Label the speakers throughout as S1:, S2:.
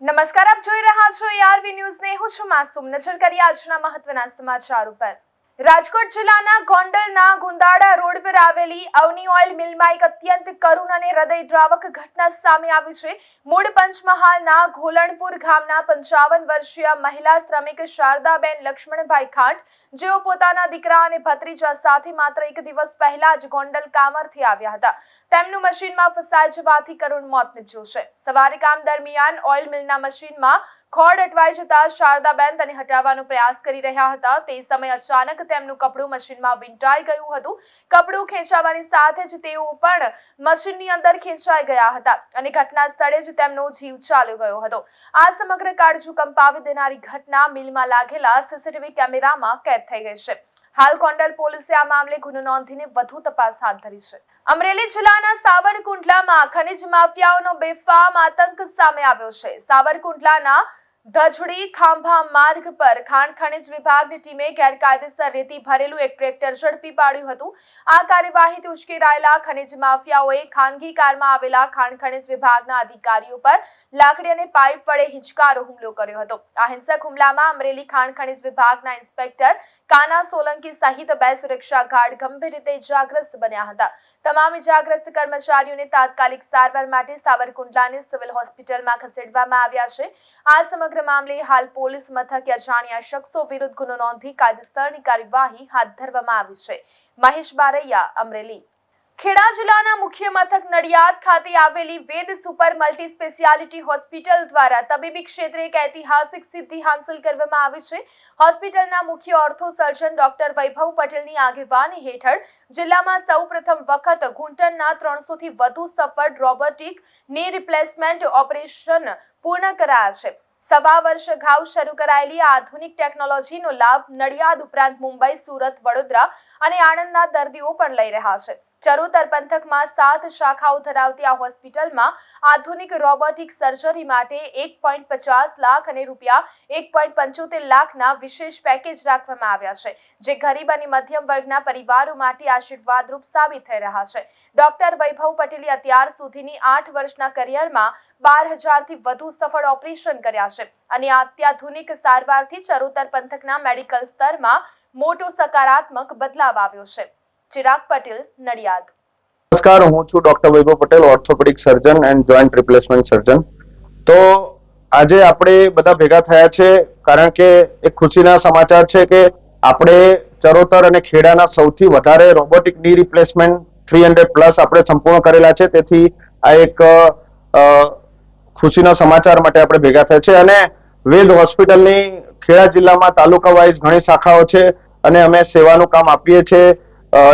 S1: નમસ્કાર, આપ જોઈ રહ્યા છો ARV ન્યૂઝ ને હું છું માસૂમ. નજર કરીએ આજના મહત્વના સમાચાર ઉપર. રાજકોટ જિલ્લાના ગોંડલના ગુંદાળા રોડ પર આવેલી અવની ઓઇલ મિલમાં એક અત્યંત કરુણ અને હૃદયદ્રાવક ઘટના સામે આવી છે. મૂળ પંચમહાલના ઘોલણપુર ગામના 55 વર્ષીય મહિલા શ્રમિક શારદાબેન લક્ષ્મણભાઈ ખાંટ, જેઓ પોતાના દીકરા અને ભત્રીજા સાથે માત્ર એક દિવસ પહેલા જ ગોંડલ કામરથી આવ્યા હતા. તેમનું મશીનમાં ફસાઈ જવાથી કરુણ મોત નીપજ્યું છે. સવારે કામ દરમિયાન ઓઇલ મિલના મશીનમાં ખોડ અટવાઈ જતા શારદાબેન તેને હટાવવાનો પ્રયાસ કરી રહ્યા હતા. તે સમયે અચાનક તેમનું કપડું મશીનમાં વીંટાઈ ગયું હતું. કપડું ખેંચાવાની સાથે જ તેઓ પણ મશીનની અંદર ખેંચાઈ ગયા હતા અને ઘટના સ્થળે જ તેમનો જીવ ચાલ્યો ગયો હતો. આ સમગ્ર કાળજું કંપાવી દેનારી ઘટના મિલમાં લાગેલા CCTV કેમેરામાં કેદ થઈ ગઈ છે. હાલ ગોંડલ પોલીસે આ મામલે ગુનો નોંધીને વધુ તપાસ હાથ ધરી છે. અમરેલી જિલ્લાના સાવરકુંડલામાં ખનીજ માફિયાઓનો બેફામ આતંક સામે આવ્યો છે. સાવરકુંડલાના ધજડી ખાંભા માર્ગ પર ખાણ ખનીજ વિભાગની ટીમે ગેરકાયદેસર રેતી ભરેલું એક ટ્રેક્ટર ઝડપી પાડ્યું હતું. આ કાર્યવાહીથી ઉશ્કેરાયેલા ખનીજ માફિયાઓએ ખાનગી કારમાં આવેલા ખાણ ખનીજ વિભાગના અધિકારીઓ પર લાકડી અને પાઇપ વડે હિંચકારો હુમલો કર્યો હતો. આ હિંસક હુમલામાં અમરેલી ખાણ ખનીજ વિભાગના ઇન્સ્પેક્ટર કાના સોલંકી સહિત 2 સુરક્ષા ગાર્ડ ગંભીર રીતે ઇજાગ્રસ્ત બન્યા હતા. તમામ ઇજાગ્રસ્ત કર્મચારીઓને તાત્કાલિક સારવાર માટે સાવરકુંડલાની સિવિલ હોસ્પિટલમાં ખસેડવામાં આવ્યા છે. આ સમગ્ર મામલે હાલ પોલીસ મથકે અજાણ્યા શખ્સો વિરુદ્ધ ગુનો નોંધી કાયદેસરની કાર્યવાહી હાથ ધરવામાં આવી છે. મહેશ બારૈયા, અમરેલી. ખેડા જિલ્લાના મુખ્ય મથક નડિયાદ ખાતે આવેલી વેદ સુપર મલ્ટી સ્પેશિયાલિટી હોસ્પિટલ દ્વારા તબીબી ક્ષેત્રે એક ઐતિહાસિક સિદ્ધિ હાંસલ કરવામાં આવી છે. હોસ્પિટલના મુખ્ય ઓર્થો સર્જન ડોક્ટર વૈભવ પટેલની આગેવાની હેઠળ જિલ્લામાં સૌપ્રથમ વખત ઘૂંટણના 300 થી વધુ સફળ રોબોટિક ની રિપ્લેસમેન્ટ ઓપરેશન પૂર્ણ કરાયા છે. 1.25 વર્ષ અગાઉ શરૂ કરાયેલી આધુનિક ટેકનોલોજીનો લાભ નડિયાદ ઉપરાંત મુંબઈ, સુરત, વડોદરા અને આણંદના દર્દીઓ પણ લઈ રહ્યા છે. ચરોતર પંથકમાં 7 શાખાઓ ધરાવતી આ હોસ્પિટલમાં આધુનિક રોબોટિક સર્જરી માટે 1.50 લાખ અને ₹1.75 લાખના વિશેષ પેકેજ રાખવામાં આવ્યા છે, જે ગરીબ અને મધ્યમ વર્ગના પરિવારો માટે આશીર્વાદરૂપ સાબિત થઈ રહ્યા છે. ડોક્ટર વૈભવ પટેલે અત્યાર સુધીની 8 વર્ષના કરિયરમાં 12,000થી વધુ સફળ ઓપરેશન કર્યા છે અને આ અત્યાધુનિક સારવારથી ચરોતર પંથકના મેડિકલ સ્તરમાં મોટો સકારાત્મક બદલાવ આવ્યો છે. ચિરાગ પટેલ, નડિયાદ.
S2: નમસ્કાર, હું છું doctor Vaibhav Patel, orthopaedic surgeon and joint replacement સર્જન. તો આજે આપણે બધા ભેગા થયા છે કારણ કે એક ખુશીના સમાચાર છે કે આપણે ચરોતર અને ખેડાના સૌથી વધારે રોબોટિક ની રિપ્લેસમેન્ટ 300+ આપણે સંપૂર્ણ કરેલા છે. તેથી આ એક ખુશીના સમાચાર માટે આપણે ભેગા થયા છે. અને વેદ હોસ્પિટલની ખેડા જિલ્લામાં તાલુકા વાઇઝ ઘણી શાખાઓ છે અને અમે સેવાનું કામ આપીએ છીએ.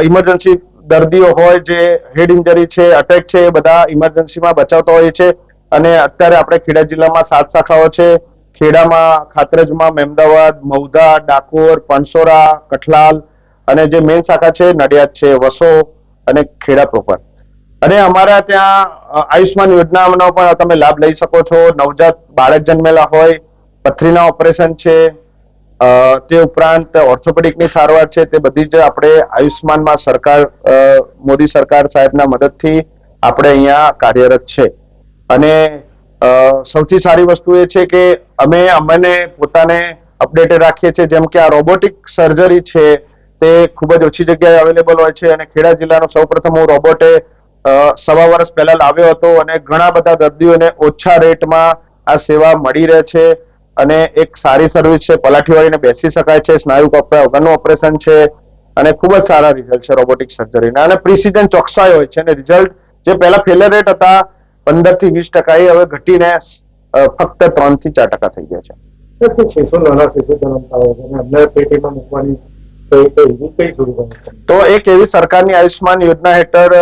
S2: ઇમરજન્સી દર્દીઓ હોય, જે હેડ ઇન્જરી છે, અટેક છે, એ બધા ઇમરજન્સીમાં બચાવતા હોઈએ છે. અને અત્યારે આપણે ખેડા જિલ્લામાં 7 શાખાઓ છે. ખેડામાં, ખાતરજમાં, મહેમદાવાદ, મહુધા, ડાકોર, પણસોરા, કઠલાલ અને જે મેઇન શાખા છે નડિયાદ છે, વસો અને ખેડા પ્રોપર. અને અમારા ત્યાં આયુષ્માન યોજનાનો પણ તમે લાભ લઈ શકો છો. નવજાત બાળક જન્મેલા હોય, પથરીના ઓપરેશન છે, તે ઉપરાંત ઓર્થોપેડિકની સારવાર છે, તે બધી જ આપણે આયુષ્માનમાં સરકાર, મોદી સરકાર સાહેબના મદદથી આપણે અહીંયા કાર્યરત છે. અને સૌથી સારી વસ્તુ એ છે કે અમને પોતાને અપડેટેડ રાખીએ છીએ. જેમ કે આ રોબોટિક સર્જરી છે તે ખૂબ જ ઓછી જગ્યાએ અવેલેબલ હોય છે અને ખેડા જિલ્લાનો સૌપ્રથમ હું રોબોટે 1.25 વર્ષ પહેલા લાવ્યો હતો અને ઘણા બધા દર્દીઓને ઓછા રેટમાં આ સેવા મળી રહે છે. અને એક સારી સર્વિસ છે. પલાઠી વાળીને બેસી શકાય છે, સ્નાયુ કપાયા વગરનું ઓપરેશન છે અને ખૂબ જ સારા રિઝલ્ટ છે રોબોટિક સર્જરીના. અને પ્રિસિઝન ચોકસાઈ હોય છે અને રિઝલ્ટ જે પહેલા ફેલર રેટ હતા 15 થી 20%, એ હવે ઘટીને ફક્ત 3 થી 4% થઈ ગયા છે. તો એક એવી સરકારની આયુષ્માન યોજના હેઠળ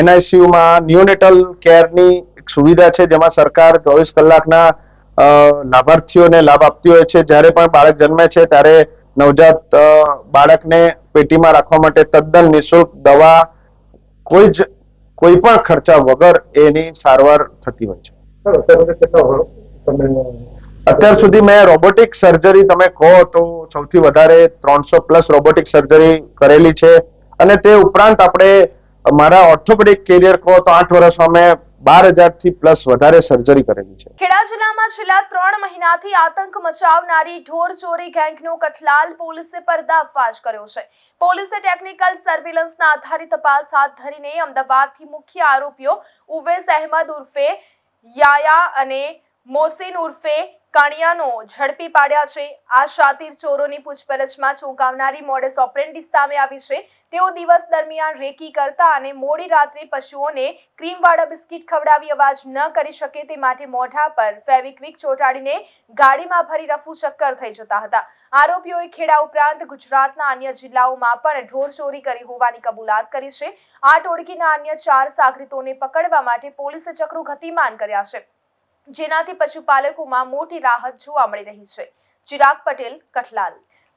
S2: NICU માં નિયોનેટલ કેરની સુવિધા છે, જેમાં સરકાર 24 કલાકના લાભાર્થીઓને લાભ આપતી હોય છે. જ્યારે પણ બાળક જન્મે છે ત્યારે નવજાત બાળકને પેટીમાં રાખવા માટે તદ્દન નિઃશુલ્ક દવા, કોઈ પણ ખર્ચા વગર એની સારવાર થતી હોય છે. અત્યાર સુધી મેં રોબોટિક સર્જરી તમે કહો તો સૌથી વધારે 300+ રોબોટિક સર્જરી કરેલી છે. અને તે ઉપરાંત આપણે મારા ઓર્થોપેડિક કેરિયર કહો તો 8 વર્ષમાં મેં 12,000 થી પ્લસ વધારે સર્જરી કરેલી છે.
S1: ખેડા જિલ્લામાં છેલ્લા 3 મહિનાથી આતંક મચાવનારી ઢોર ચોરી ગેંગનો કઠલાલ પોલીસે પર્દાફાશ કર્યો છે. પોલીસે ટેકનિકલ સર્વેલન્સના આધારે તપાસ હાથ ધરીને અમદાવાદથી મુખ્ય આરોપીઓ ઉવેસ અહેમદ ઉર્ફે યાયા અને મોસીન ઉર્ફે કાણિયાનો ઝડપી પાડ્યા છે. આ શાતીર ચોરોની પૂછપરછમાં ચોંકાવનારી મોડસ ઓપરેન્ડી સામે આવી છે. તેઓ દિવસ દરમિયાન રેકી કરતા અને મોડી રાત્રે પશુઓને ક્રીમવાળા બિસ્કિટ ખવડાવી અવાજ ન કરી શકે તે માટે મોઢા પર ફેવિક્વિક ચોંટાડીને ગાડીમાં ભરી રફુ ચક્કર થઈ જતા હતા. આરોપીઓએ ખેડા ઉપરાંત ગુજરાતના અન્ય જિલ્લાઓમાં પણ ઢોર ચોરી કરી હોવાની કબૂલાત કરી છે. આ ટોળકીના અન્ય 4 સાગરીતોને પકડવા માટે પોલીસે ચક્રો ગતિમાન કર્યા છે, જેનાથી પશુપાલકોમાં મોટી રાહત જોવા મળી રહી છે. ચિરાગ પટેલ, કઠલાલ.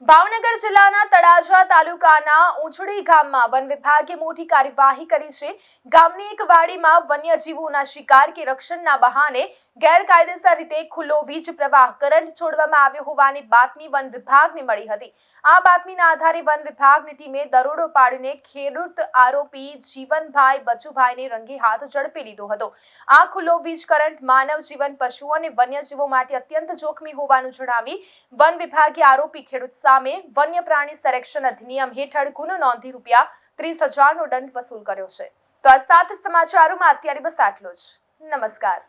S1: ભાવનગર જિલ્લાના તળાજા તાલુકાના ઉંચડી ગામમાં વન વિભાગે મોટી કાર્યવાહી કરી છે. ગામની એક વાડીમાં વન્યજીવોના શિકાર કે રક્ષણના બહાને ગેરકાયદેસર રીતે ખુલ્લો વીજ પ્રવાહ કરંટ છોડવામાં આવ્યો હોવાની બાતમી વન વિભાગને મળી હતી. આ બાતમીના આધારે વન વિભાગની ટીમે દરોડો પાડીને ખેડૂત આરોપી જીવનભાઈ બચુભાઈને રંગે હાથ ઝડપી લીધો હતો. આ ખુલ્લો વીજ કરંટ માનવ જીવન, પશુઓ અને વન્યજીવો માટે અત્યંત જોખમી હોવાનું જણાવી વન વિભાગે આરોપી ખેડૂત સામે વન્ય પ્રાણી સંરક્ષણ અધિનિયમ હેઠળ ગુનો નોંધી ₹30,000નો દંડ વસૂલ કર્યો છે. તો આ 7 સમાચારોમાં અત્યારે બસ આટલું જ. નમસ્કાર.